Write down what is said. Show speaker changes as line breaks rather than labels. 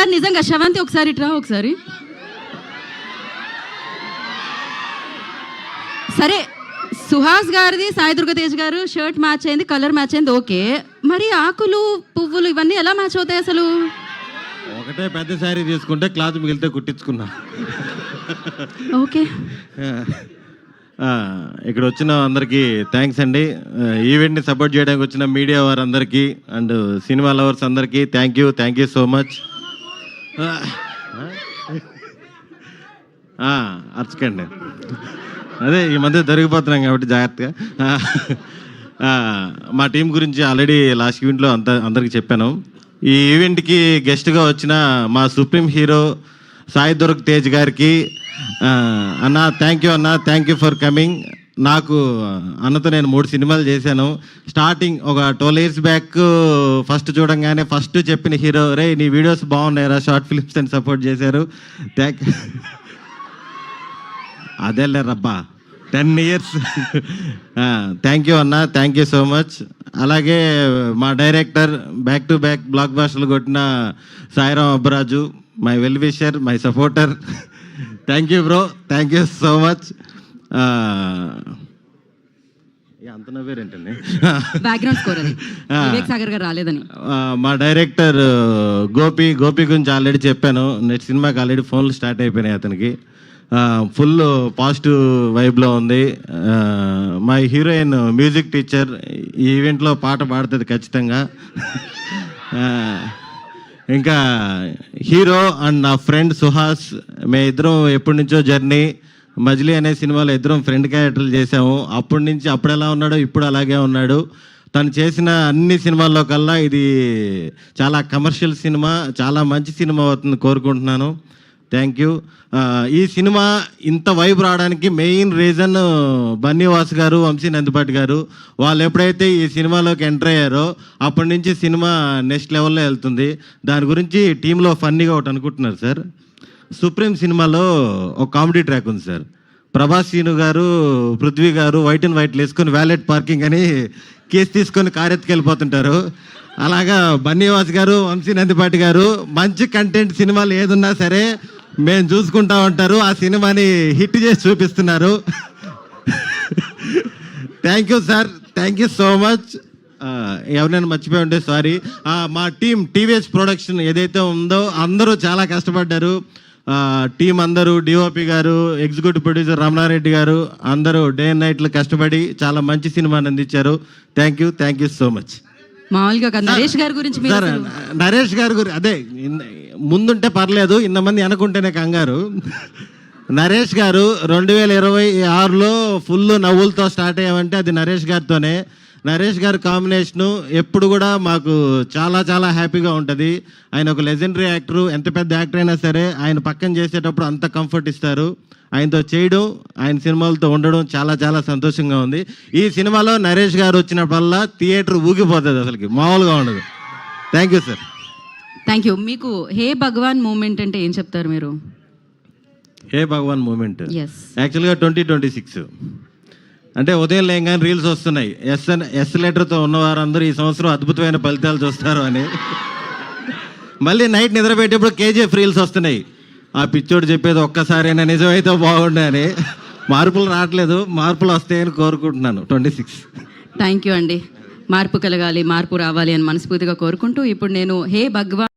Sir నిజంగా శ్రవంతి ఒకసారి ఇట్రా ఒకసారి. సరే సుహాస్ గారిది సాయి దుర్గతేజ్ గారు షర్ట్ మ్యాచ్ అయింది, కలర్ మ్యాచ్ అయింది, ఓకే. మరి ఆకులు పువ్వులు ఇవన్నీ ఎలా మ్యాచ్ అవుతాయి అసలు?
ఒకటే పెద్ద శారీ తీసుకుంటే క్లాత్ మిగిలితే కుట్టించుకున్నా.
ఓకే.
ఇక్కడ వచ్చిన అందరికీ థ్యాంక్స్ అండి. ఈవెంట్ని సపోర్ట్ చేయడానికి వచ్చిన మీడియా వారందరికీ అండ్ సినిమా లవర్స్ అందరికీ థ్యాంక్ యూ సో మచ్. అర్చకండి, అదే ఈ మధ్య దొరికిపోతున్నాం కాబట్టి జాగ్రత్తగా. మా టీం గురించి ఆల్రెడీ లాస్ట్ ఈవెంట్లో అందరికీ చెప్పాను. ఈ ఈవెంట్కి గెస్ట్గా వచ్చిన మా సుప్రీం హీరో సాయి దుర్గ్ తేజ్ గారికి అన్న థ్యాంక్ యూ ఫర్ కమింగ్. నాకు అన్నతో నేను 3 సినిమాలు చేశాను. స్టార్టింగ్ ఒక 12 years బ్యాక్ ఫస్ట్ చూడంగానే ఫస్ట్ చెప్పిన హీరో, రే నీ వీడియోస్ బాగున్నాయిరా, షార్ట్ ఫిల్మ్స్ అని సపోర్ట్ చేశారు. అదేలే రబ్బా 10 years. థ్యాంక్ యూ అన్న, థ్యాంక్ యూ సో మచ్. అలాగే మా director back to back block బాస్టర్లు కొట్టిన Sairam Abbaraju, my well wisher, my supporter. Thank you bro, thank you so much. అంత నవ్వేరేంటండి,
బ్యాక్గ్రౌండ్ స్కోర్ అది వివేక్ సాగర్ గారు రాలేదని.
మా డైరెక్టర్ గోపి గురించి ఆల్రెడీ చెప్పాను. నెక్స్ట్ సినిమాకి ఆల్రెడీ ఫోన్లు స్టార్ట్ అయిపోయినాయి అతనికి. ఫుల్ పాజిటివ్ వైబ్లో ఉంది. మా హీరోయిన్ మ్యూజిక్ టీచర్, ఈ ఈవెంట్లో పాట పాడుతుంది ఖచ్చితంగా. ఇంకా హీరో అండ్ నా ఫ్రెండ్ సుహాస్, మేము ఇద్దరం ఎప్పటి నుంచో జర్నీ. మజిలీ అనే సినిమాలో ఇద్దరం ఫ్రెండ్ క్యారెక్టర్లు చేసాము. అప్పటి నుంచి అప్పుడు ఎలా ఉన్నాడో ఇప్పుడు అలాగే ఉన్నాడు. తను చేసిన అన్ని సినిమాల్లో కల్లా ఇది చాలా కమర్షియల్ సినిమా, చాలా మంచి సినిమా అవుతుంది కోరుకుంటున్నాను. Thank you. ఈ సినిమా ఇంత వైబ్ రావడానికి మెయిన్ రీజన్ బన్నీవాస్ గారు, వంశీ నందిపాటి గారు. వాళ్ళు ఎప్పుడైతే ఈ సినిమాలోకి ఎంటర్ అయ్యారో అప్పటి నుంచి సినిమా నెక్స్ట్ లెవెల్లో వెళ్తుంది. దాని గురించి టీంలో ఫన్నీగా ఒకటి అనుకుంటున్నారు సార్. సుప్రీం సినిమాలో ఒక కామెడీ ట్రాక్ ఉంది సార్. ప్రభాస్ సీను గారు, పృథ్వీ గారు వైట్ అండ్ వైట్లు వేసుకొని వ్యాలెట్ పార్కింగ్ అని కేసు తీసుకొని కారెత్తుకెళ్ళిపోతుంటారు. అలాగా బన్నీవాస్ గారు, వంశీ నందిపాటి గారు మంచి కంటెంట్ సినిమాలు ఏదున్నా సరే మేము చూసుకుంటా ఉంటారు. ఆ సినిమాని హిట్ చేసి చూపిస్తున్నారు. Thank you sir, thank you so much. ఎవరైనా మర్చిపోయి ఉంటే సారీ. మా టీం టీవీఎస్ ప్రొడక్షన్ ఏదైతే ఉందో అందరూ చాలా కష్టపడ్డారు. టీం అందరూ, డిఓపి గారు, ఎగ్జిక్యూటివ్ ప్రొడ్యూసర్ రమణారెడ్డి గారు అందరూ డే అండ్ నైట్లు కష్టపడి చాలా మంచి సినిమాని అందించారు. Thank you so much.
మామూలుగా నరేష్ గారి గురించి
సార్, నరేష్ గారి గురించి అదే ముందుంటే పర్లేదు, ఇంతమంది అనుకుంటేనే కంగారు. నరేష్ గారు 2026లో ఫుల్ నవ్వులతో స్టార్ట్ అయ్యామంటే అది నరేష్ గారితోనే. నరేష్ గారి కాంబినేషను ఎప్పుడు కూడా మాకు చాలా చాలా హ్యాపీగా ఉంటుంది. ఆయన ఒక లెజెండరీ యాక్టరు. ఎంత పెద్ద యాక్టర్ అయినా సరే ఆయన పక్కన చేసేటప్పుడు అంత కంఫర్ట్ ఇస్తారు. ఆయనతో చేయడం, ఆయన సినిమాలతో ఉండడం చాలా చాలా సంతోషంగా ఉంది. ఈ సినిమాలో నరేష్ గారు వచ్చినప్పుడల్లా థియేటర్ ఊగిపోతుంది, అసలుకి మామూలుగా ఉండదు. Thank you sir.
Thank you. మీకు హే భగవాన్ మూమెంట్ అంటే ఏం చెప్తారు మీరు?
హే భగవాన్ మూమెంట్ యాక్చువల్గా 2026 అంటే ఉదయం లేగానే రీల్స్ వస్తున్నాయి. ఎస్ లెటర్తో ఉన్నవారందరూ ఈ సంవత్సరం అద్భుతమైన ఫలితాలు చూస్తారు అని. మళ్ళీ నైట్ నిద్రపెట్టేప్పుడు కేజీఎఫ్ రీల్స్ వస్తున్నాయి. ఆ పిచ్చోడు చెప్పేది ఒక్కసారైనా నిజమైతే బాగుండే అని. మార్పులు రావట్లేదు, మార్పులు వస్తాయని కోరుకుంటున్నాను 26.
థ్యాంక్ యూ అండి. మార్పు కలగాలి, మార్పు రావాలి అని మనస్ఫూర్తిగా కోరుకుంటూ ఇప్పుడు నేను హే భగవాన్